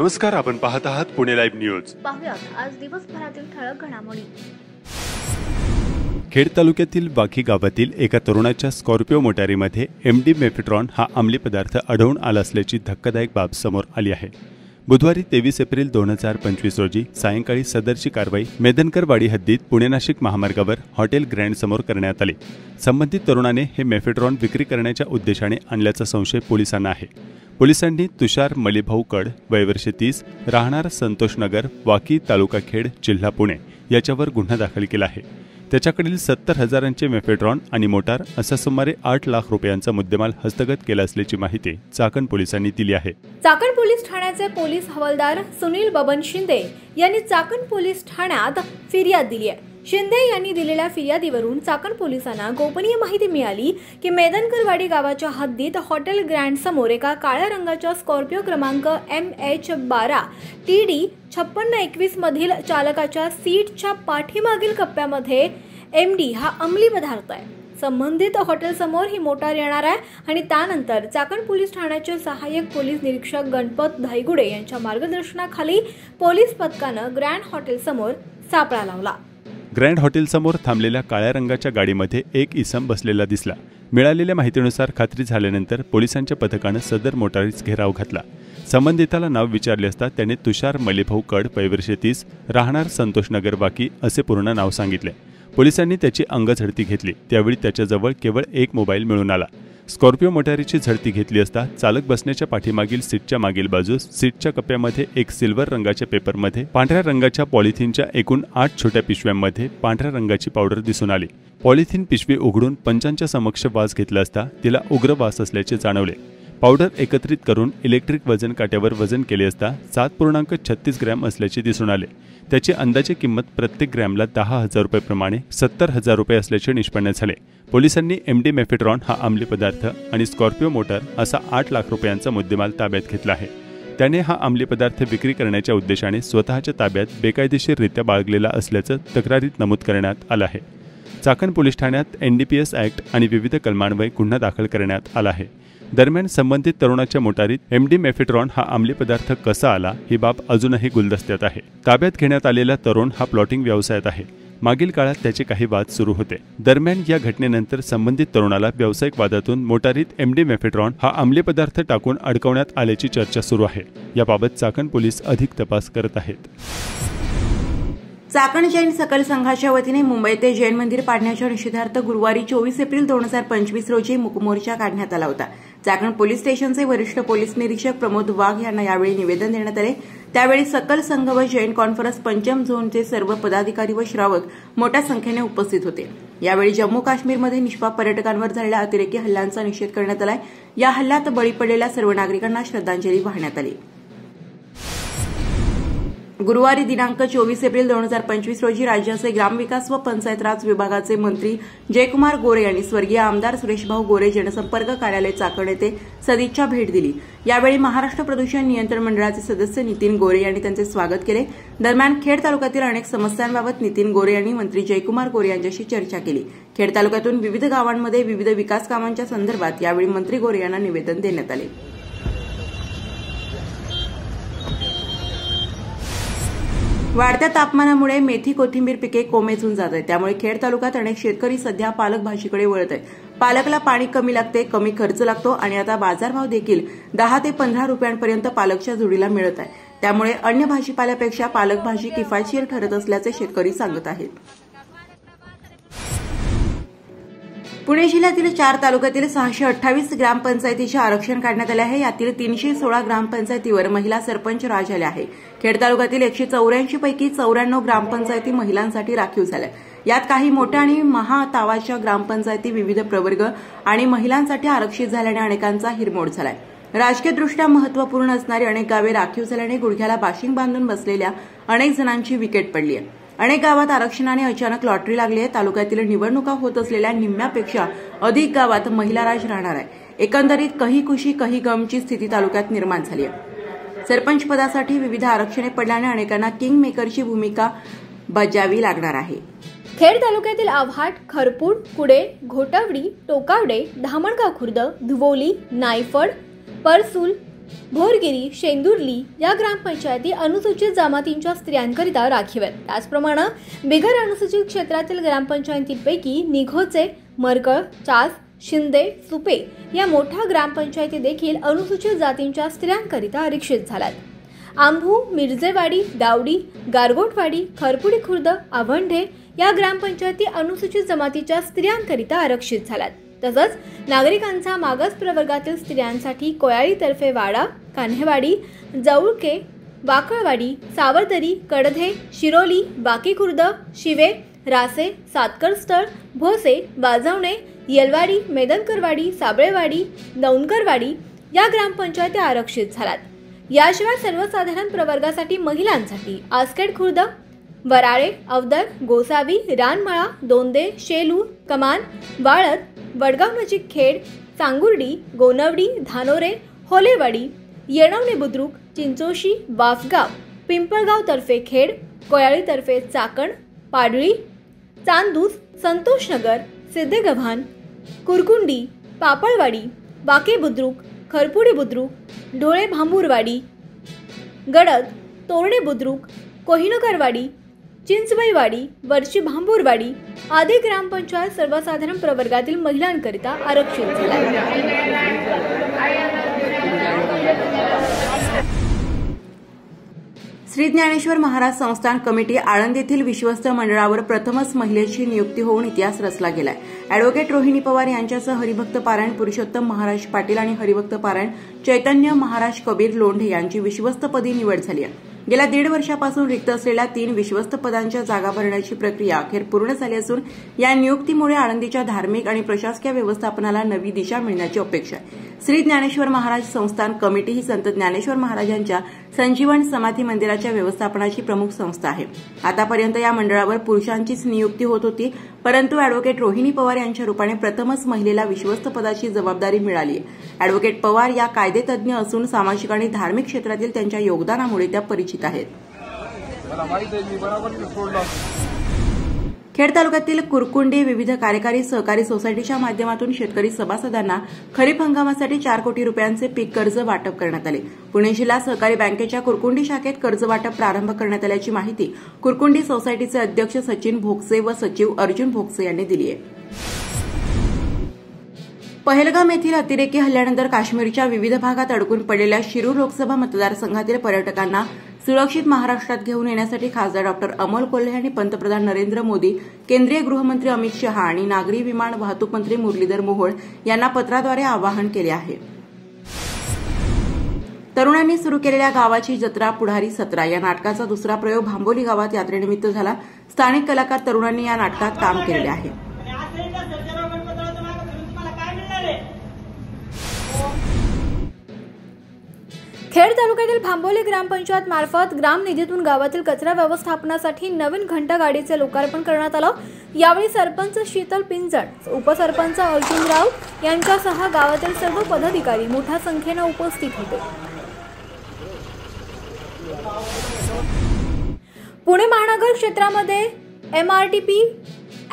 नमस्कार, आपण पाहत आहात पुणे लाईव्ह न्यूज. पाहुयात आज दिवसभरातील ठळक घडामोडी. खेड तालुक्यातील वाकी गावातील एका तरुणाच्या स्कॉर्पिओ मोटारीमध्ये MD मेफेट्रॉन हा अंमली पदार्थ आढळून आला असल्याची धक्कादायक बाब समोर आली आहे. बुधवारी 23 एप्रिल 2025 रोजी सायंकाळी सदरची कारवाई मेदनकरवाडी हद्दीत पुणे नाशिक महामार्गावर हॉटेल ग्रँड समोर करण्यात आली. संबंधित तरुणाने हे मेफेट्रॉन विक्री करण्याच्या उद्देशाने आणल्याचा संशय पोलिसांना आहे. पोलिसांनी तुषार मलिभाऊ कड, वय वर्ष 30, राहणार संतोषनगर, वाकी, तालुका खेड, जिल्हा पुणे याच्यावर गुन्हा दाखल केला आहे. त्याच्याकडील 70,000चे मेफेट्रॉन आणि मोटार असा सुमारे 8 लाख रुपयांचा मुद्देमाल हस्तगत केला असल्याची माहिती चाकण पोलिसांनी दिली आहे. चाकण पोलीस ठाण्याचे पोलीस हवालदार सुनील बबन शिंदे यांनी चाकण पोलीस ठाण्यात फिर्याद दिली आहे. शिंदे यांनी दिलेल्या फिर्यादीवरून चाकण पोलिसांना गोपनीय माहिती मिळाली की मेदनकरवाडी गावाच्या हद्दीत हॉटेल ग्रँड समोर एका काळ्या रंगाच्या स्कॉर्पिओ क्रमांक MH12 TD 5621 मधील चालकाच्या सीटच्या पाठीमागील कप्प्यामध्ये MD हा अंमली पदार्थ आहे. संबंधित हॉटेल समोर ही मोटार येणार आहे आणि त्यानंतर चाकण पोलीस ठाण्याचे सहाय्यक पोलीस निरीक्षक गणपत धायगुडे यांच्या मार्गदर्शनाखाली पोलीस पथकानं ग्रँड हॉटेल समोर सापळा लावला. ग्रँड हॉटेलसमोर थांबलेल्या काळ्या रंगाच्या गाडीमध्ये एक इसम बसलेला दिसला. मिळालेल्या माहितीनुसार खात्री झाल्यानंतर पोलिसांच्या पथकानं सदर मोटारीस घेराव घातला. संबंधिताला नाव विचारले असता त्याने तुषार मलिभाऊ कड, वय वर्ष 30, राहणार संतोषनगर, वाकी असे पूर्ण नाव सांगितले. पोलिसांनी त्याची अंगझडती घेतली. त्यावेळी त्याच्याजवळ केवळ एक मोबाईल मिळून आला. स्कॉर्पिओ मोटारीची झडती घेतली असता चालक बसण्याच्या पाठीमागील सीटच्या मागील बाजूस सीटच्या कप्प्यामध्ये एक सिल्वर रंगाच्या पेपरमध्ये पांढऱ्या रंगाच्या पॉलिथिनच्या एकूण 8 छोट्या पिशव्यांमध्ये पांढऱ्या रंगाची पावडर दिसून आली. पॉलिथिन पिशवी उघडून पंचांच्या समक्ष वास घेतला असता तिला उग्र वास असल्याचे जाणवले. पावडर एकत्रित करून इलेक्ट्रिक वजन काट्यावर वजन केले असता 7.36 ग्रॅम असल्याचे दिसून आले. त्याची अंदाजे किंमत प्रत्येक ग्रॅमला 10,000 रुपये प्रमाणे 70,000 रुपये असल्याचे निष्पन्न झाले. पोलिसांनी MD मेफेट्रॉन हा अंमली पदार्थ आणि स्कॉर्पिओ मोटार असा 8 लाख रुपयांचा मुद्देमाल ताब्यात घेतला आहे. त्याने हा अंमली पदार्थ विक्री करण्याच्या उद्देशाने स्वतःच्या ताब्यात बेकायदेशीररित्या बाळगलेला असल्याचं तक्रारीत नमूद करण्यात आलं आहे. चाकण पोलीस ठाण्यात NDPS ॲक्ट आणि विविध कलमान्वये गुन्हा दाखल करण्यात आला आहे. दरम्यान संबंधित तरुणाच्या मोटारीत MD मेफेट्रॉन हा अंमली पदार्थ कसा आला ही बाब अजूनही गुलदस्त्यात आहे. ताब्यात घेण्यात आलेला तरुण हा प्लॉटिंग व्यवसायात आहे. मागील काळात त्याचे काही वाद सुरू होते. दरम्यान या घटनेनंतर संबंधित तरुणाला व्यावसायिक वादातून मोटारीत MD मेफेट्रॉन हा अंमली पदार्थ टाकून अडकवण्यात आल्याची चर्चा सुरू आहे. याबाबत चाकण पोलीस अधिक तपास करत आहेत. चाकण जैन सकल संघाच्या वतीने मुंबई ते जैन मंदिर पाडण्याच्या निषेधार्थ गुरुवारी 24 एप्रिल 2025 रोजी मूकमोर्चा काढण्यात आला होता. चाकण पोलीस स्टेशनचे वरिष्ठ पोलीस निरीक्षक प्रमोद वाघ यांना यावेळी निवेदन देण्यात आले. त्यावेळी सकल संघ व जैन कॉन्फरन्स पंचम झोनचे सर्व पदाधिकारी व श्रावक मोठ्या संख्येने उपस्थित होते. यावेळी जम्मू काश्मीरमध्ये निष्पाप पर्यटकांवर झालेल्या अतिरेकी हल्ल्यांचा निषेध करण्यात आला. या हल्ल्यात बळी पडलेल्या सर्व नागरिकांना श्रद्धांजली वाहण्यात आली. गुरुवारी दिनांक 24 एप्रिल 2025 रोजी राज्याचे ग्रामविकास व पंचायत राज विभागाचे मंत्री जयकुमार गोरे यांनी स्वर्गीय आमदार सुरेशभाऊ गोरे जनसंपर्क कार्यालय चाकण येथे सदिच्छा भेट दिली. यावेळी महाराष्ट्र प्रदूषण नियंत्रण मंडळाचे सदस्य नितीन गोरे यांनी त्यांचे स्वागत केले. दरम्यान खेड तालुक्यातील अनेक समस्यांबाबत नितीन गोरे यांनी मंत्री जयकुमार गोरे यांच्याशी चर्चा केली. खेड तालुक्यातून विविध गावांमध्ये विविध विकास कामांच्या संदर्भात यावेळी मंत्री गोरे यांना निवेदन देण्यात आले. वाढत्या तापमानामुळे मेथी कोथिंबीर पिके कोमेजून जात आहेत. त्यामुळे खेड तालुक्यात अनेक शेतकरी सध्या पालक भाजीकडे वळत आहेत. पालकला पाणी कमी लागते, कमी खर्च लागतो आणि आता बाजारभाव देखील 10 ते 15 रुपयांपर्यंत पालकच्या जोडीला मिळत आहे. त्यामुळे अन्य भाजीपाल्यापेक्षा पालक भाजी किफायतशीर ठरत असल्याचे शेतकरी सांगत आहेत. पुणे जिल्ह्यातील 4 तालुक्यातील 628 ग्रामपंचायतीचे आरक्षण काढण्यात आले आहे. यातील 316 ग्रामपंचायतीवर महिला सरपंच राज आले आहे. खेड तालुक्यातील 184 पैकी 94 ग्रामपंचायती महिलांसाठी राखीव झाल्या. यात काही मोठ्या आणि महातावाच्या ग्रामपंचायती विविध प्रवर्ग आणि महिलांसाठी आरक्षित झाल्याने अनेकांचा हिरमोड झालाय. राजकीयदृष्ट्या महत्त्वपूर्ण असणारी अनेक गावे राखीव झाल्याने गुडघ्याला बाशिंग बांधून बसलेल्या अनेक जणांची विकेट पडली आहे. अनेक गावात आरक्षणाने अचानक लॉटरी लागली आहे. तालुक्यातील निवडणुका होत असलेल्या निम्म्यापेक्षा अधिक गावात महिला राज राहणार आहे. एकंदरीत कही खुशी कही गमची स्थिती तालुक्यात निर्माण झाली आहे. सरपंच पदासाठी विविध आरक्षणे पडल्याने अनेकांना किंग मेकरची भूमिका बजावी लागणार आहे. खेड तालुक्यातील आव्हाट, खरपूड, कुडे, घोटवडी, टोकावडे, धामणगाव खुर्द, धुवोली, नायफड, परसूल, भोरगिरी, शेंदुर्ली या ग्रामपंचायती अनुसूचित जमातींच्या स्त्रियांकरिता राखीव आहेत. त्याचप्रमाणे बिगर अनुसूचित क्षेत्रातील ग्रामपंचायतींपैकी निघोचे, मरकळ, चास, शिंदे, सुपे या मोठ्या ग्रामपंचायती देखील अनुसूचित जातींच्या स्त्रियांकरिता आरक्षित झाल्यात. आंभू, मिरजेवाडी, दावडी, गारगोटवाडी, खरपुडी खुर्द, आवंढे या ग्रामपंचायती अनुसूचित जमातीच्या स्त्रियांकरिता आरक्षित झाल्यात. तसंच नागरिकांचा मागास प्रवर्गातील स्त्रियांसाठी कोयाळीतर्फे वाडा, कान्हेवाडी, जवळके, वाकळवाडी, सावरदरी, कडधे, शिरोली, बाकी खुर्द, शिवे, रासे, सातकरस्थळ, भोसे, बाजवणे, येलवाडी, मेदनकरवाडी, साबळेवाडी, दौनकरवाडी या ग्रामपंचायती आरक्षित झाल्यात. याशिवाय सर्वसाधारण प्रवर्गासाठी महिलांसाठी आसखेड खुर्द, वराळे, अवदर, गोसावी, रानमळा, दोंदे, शेलू, कमान, वाळत, वडगाव नजीक खेड, सांगुर्डी, गोनवडी, धानोरे, होलेवाडी, येणवणे बुद्रुक, चिंचोशी, वाफगाव, पिंपळगाव तर्फे खेड, कोयाळी तर्फे चाकण, पाडळी, चांदूस, संतोषनगर, सिद्धेगव्हाण, कुरकुंडी, पापळवाडी, बाके बुद्रुक, खरपुडी बुद्रुक, ढोळे भांबुरवाडी, गडद, तोरणे बुद्रुक, कोहिनकरवाडी, चिंचबईवाडी, वरची भांबुरवाडी आदी ग्रामपंचायत सर्वसाधारण प्रवर्गातील महिलांकरिता आरक्षित झाल्या. श्री ज्ञानेश्वर महाराज संस्थान कमिटी आळंद येथील विश्वस्त मंडळावर प्रथमच महिलेची नियुक्ती होऊन इतिहास रचला गेलाय. अॅडव्होकेट रोहिणी पवार यांच्यासह हरिभक्त पारायण पुरुषोत्तम महाराज पाटील आणि हरिभक्त पारायण चैतन्य महाराज कबीर लोंढे यांची विश्वस्तपदी निवड झाली आहे. गेल्या 1.5 वर्षापासून रिक्त असलेल्या 3 विश्वस्त पदांच्या जागा भरण्याची प्रक्रिया अखेर पूर्ण झाली असून या नियुक्तीमुळे आळंदीच्या धार्मिक आणि प्रशासकीय व्यवस्थापनाला नवी दिशा मिळण्याची अपेक्षा आहे. श्री ज्ञानेश्वर महाराज संस्थान कमिटी ही संत ज्ञानेश्वर महाराजांच्या संजीवन समाधी मंदिराच्या व्यवस्थापनाची प्रमुख संस्था आहे. आतापर्यंत या मंडळावर पुरुषांचीच नियुक्ती होत होती, परंतु अॅडव्होकेट रोहिणी पवार यांच्या रूपाने प्रथमच महिलेला विश्वस्त पदाची जबाबदारी मिळाली आहे. अॅडव्होकेट पवार या कायदेतज्ञ असून सामाजिक आणि धार्मिक क्षेत्रातील त्यांच्या योगदानामुळे त्या परिचित आहेत. खेड तालुक्यातील कुरकुंडी विविध कार्यकारी सहकारी सोसायटीच्या माध्यमातून शेतकरी सभासदांना खरीप हंगामासाठी 4 कोटी रुपयांचे पीक कर्ज वाटप करण्यात आले. पुणे जिल्हा सहकारी बँकेच्या कुरकुंडी शाखेत कर्ज वाटप प्रारंभ करण्यात आल्याची माहिती कुरकुंडी सोसायटीचे अध्यक्ष सचिन भोगसे व सचिव अर्जुन भोगसे यांनी दिली आहे. पहलगाम येथील अतिरेकी हल्ल्यानंतर काश्मीरच्या विविध भागात अडकून पडलेल्या शिरूर लोकसभा मतदारसंघातील पर्यटकांना सुरक्षित महाराष्ट्रात घेऊन येण्यासाठी खासदार डॉक्टर अमोल कोल्हे यांनी पंतप्रधान नरेंद्र मोदी, केंद्रीय गृहमंत्री अमित शहा आणि नागरी विमान वाहतूक मंत्री मुरलीधर मोहोळ यांना पत्राद्वारे आवाहन केले आहे. तरुणांनी सुरू केलेल्या गावाची जत्रा पुढारी सत्रा या नाटकाचा दुसरा प्रयोग भांबोली गावात यात्रेनिमित्त झाला. स्थानिक कलाकार तरुणांनी या नाटकात काम केलेले आहे. खेड तालुक्यातील भांबोली ग्रामपंचायत मार्फत ग्राम निधीतून गावातील कचरा व्यवस्थापनासाठी नवीन घंटा गाडीचे लोकार्पण करण्यात आलं. यावेळी सरपंच शीतल पिंजण, उपसरपंच अर्जुन राव यांच्यासह गावातील सर्व पदाधिकारी मोठ्या संख्येने उपस्थित होते. पुणे महानगर क्षेत्रामध्ये MRTP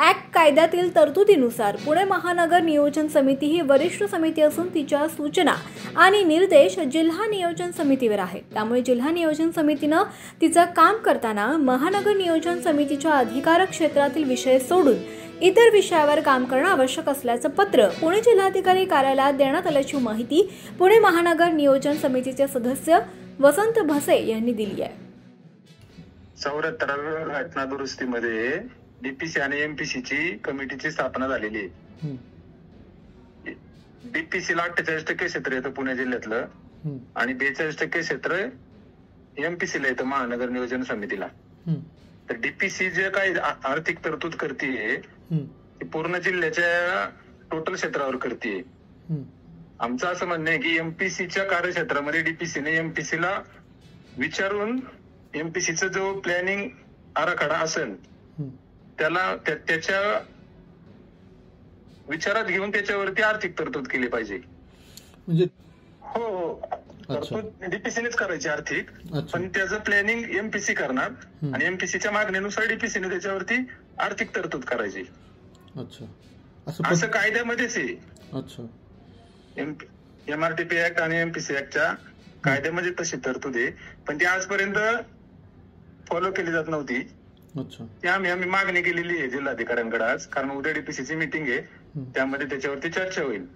ऍक्ट कायद्यातील तरतुदीनुसार पुणे महानगर नियोजन समिती ही वरिष्ठ समिती असून तिच्या सूचना आणि निर्देश जिल्हा नियोजन समितीवर आहेत. त्यामुळे जिल्हा नियोजन समितीनं तिचं काम करताना महानगर नियोजन समितीच्या अधिकार क्षेत्रातील विषय सोडून इतर विषयावर काम करणं आवश्यक असल्याचं पत्र पुणे जिल्हाधिकारी कार्यालयात देण्यात आल्याची माहिती पुणे महानगर नियोजन समितीचे सदस्य वसंत भसे यांनी दिली आहे. 74व्या घटना दुरुस्तीमध्ये डीपीसी आणि एमपीसीची कमिटीची स्थापना झालेली आहे. डीपीसीला 48% क्षेत्र येतं पुणे जिल्ह्यातलं आणि 42% क्षेत्र एमपीसीला येतं महानगर नियोजन समितीला. तर डीपीसी जे काही आर्थिक तरतूद करते ती पूर्ण जिल्ह्याच्या टोटल क्षेत्रावर करते. आमचं असं म्हणणं आहे की एमपीसीच्या कार्यक्षेत्रामध्ये डीपीसीने एमपीसीला विचारून एमपीसीचा जो प्लॅनिंग आराखडा असेल त्याला त्याच्या विचारात घेऊन त्याच्यावरती आर्थिक तरतूद केली पाहिजे. म्हणजे हो तरतूद डीपीसीनेच करायची आर्थिक, पण त्याचं प्लॅनिंग एमपीसी करणार आणि एमपीसीच्या मागणीनुसार डीपीसीने त्याच्यावरती आर्थिक तरतूद करायची. असं कायद्यामध्येच आहे. अच्छा. MRTP ऍक्ट आणि एमपीसी ऍक्टच्या कायद्यामध्ये तशी तरतूद आहे, पण ती आजपर्यंत फॉलो केली जात नव्हती. ती आम्ही मागणी केलेली आहे जिल्हाधिकाऱ्यांकडे आज, कारण उद्या डीपीसीची मीटिंग आहे, त्यामध्ये त्याच्यावरती चर्चा होईल.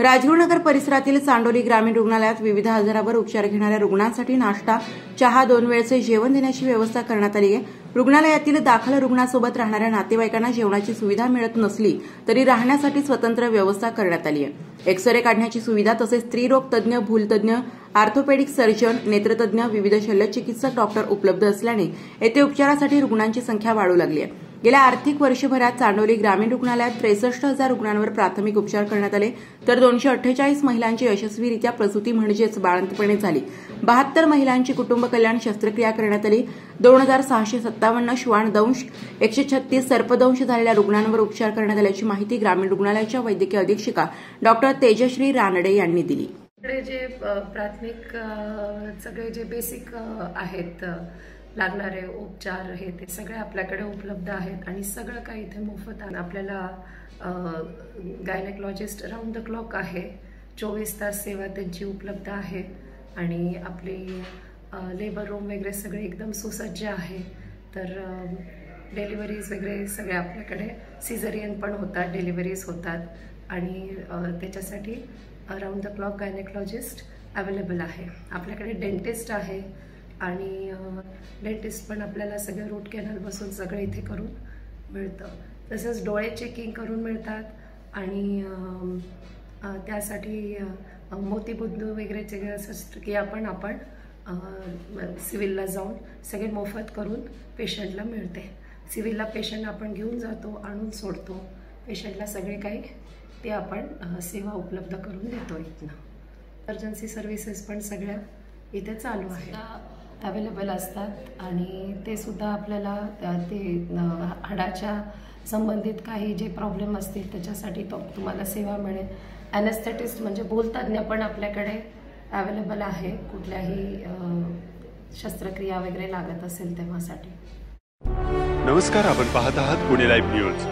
राजगुरुनगर परिसरातील चांडोली ग्रामीण रुग्णालयात विविध आजारावर उपचार घेणाऱ्या रुग्णांसाठी नाश्ता, चहा, 2 वेळचे जेवण देण्याची व्यवस्था करण्यात आली आहे. रुग्णालयातील दाखल रुग्णासोबत राहणाऱ्या नातेवाईकांना जेवणाची सुविधा मिळत नसली तरी राहण्यासाठी स्वतंत्र व्यवस्था करण्यात आली आहे. एक्सरे काढण्याची सुविधा तसेच स्त्रीरोग तज्ज्ञ, भूलतज्ञ, आर्थोपेडिक सर्जन, नेत्रतज्ञ, विविध शल्यचिकित्सक डॉक्टर उपलब्ध असल्याने येथे उपचारासाठी रुग्णांची संख्या वाढू लागली आहे. गेल्या आर्थिक वर्षभरात चांडोली ग्रामीण रुग्णालयात 63,000 रुग्णांवर प्राथमिक उपचार करण्यात आले, तर 248 महिलांची यशस्वीरित्या प्रसूती म्हणजेच बाळंतपणे झाली. 72 महिलांची कुटुंब कल्याण शस्त्रक्रिया करण्यात आली. 2,657 श्वानदंश, 136 सर्पदंश झालेल्या रुग्णांवर उपचार करण्यात आल्याची माहिती ग्रामीण रुग्णालयाच्या वैद्यकीय अधीक्षिका डॉक्टर तेजश्री रानडे यांनी दिली. जे प्राथमिक सगळे जे बेसिक आहेत लागणारे उपचार हे ते सगळे आपल्याकडे उपलब्ध आहेत आणि सगळं काही इथे मोफत आहे. आपल्याला गायनेकॉलॉजिस्ट राऊंड द क्लॉक आहे, 24 तास सेवा त्यांची उपलब्ध आहे आणि आपली लेबर रूम वगैरे सगळे एकदम सुसज्ज आहे. तर डिलिव्हरीज वगैरे सगळे आपल्याकडे सिझरियन पण होतात, डिलिव्हरीज होतात आणि त्याच्यासाठी round the clock gynaecologist available आहे. आपल्याकडे डेंटिस्ट आहे आणि डेंटिस्ट पण आपल्याला सगळं रूट कॅनल बसून सगळं इथे करून मिळतं. तसंच डोळे चेकिंग करून मिळतात आणि त्यासाठी मोतीबिंदू वगैरेचे शस्त्रक्रिया पण आपण सिव्हिलला जाऊन सगळे मोफत करून पेशंटला मिळते. सिव्हिलला पेशंट आपण घेऊन जातो, आणून सोडतो. पेशंटला सगळे काही ते आपण सेवा उपलब्ध करून देतो. इथनं इमर्जन्सी सर्व्हिसेस पण सगळ्या इथे चालू आहेत, अवेलेबल असतात आणि ते सुद्धा आपल्याला ते हाडाच्या संबंधित काही जे प्रॉब्लेम असतील त्याच्यासाठी तुम्हाला सेवा मिळेल. ॲनेस्थेटिस्ट म्हणजे भूलतज्ञ पण आपल्याकडे अवेलेबल आहे, कुठल्याही शस्त्रक्रिया वगैरे लागत असेल तेव्हासाठी. नमस्कार, आपण पाहत आहात पुणे लाईव्ह न्यूज.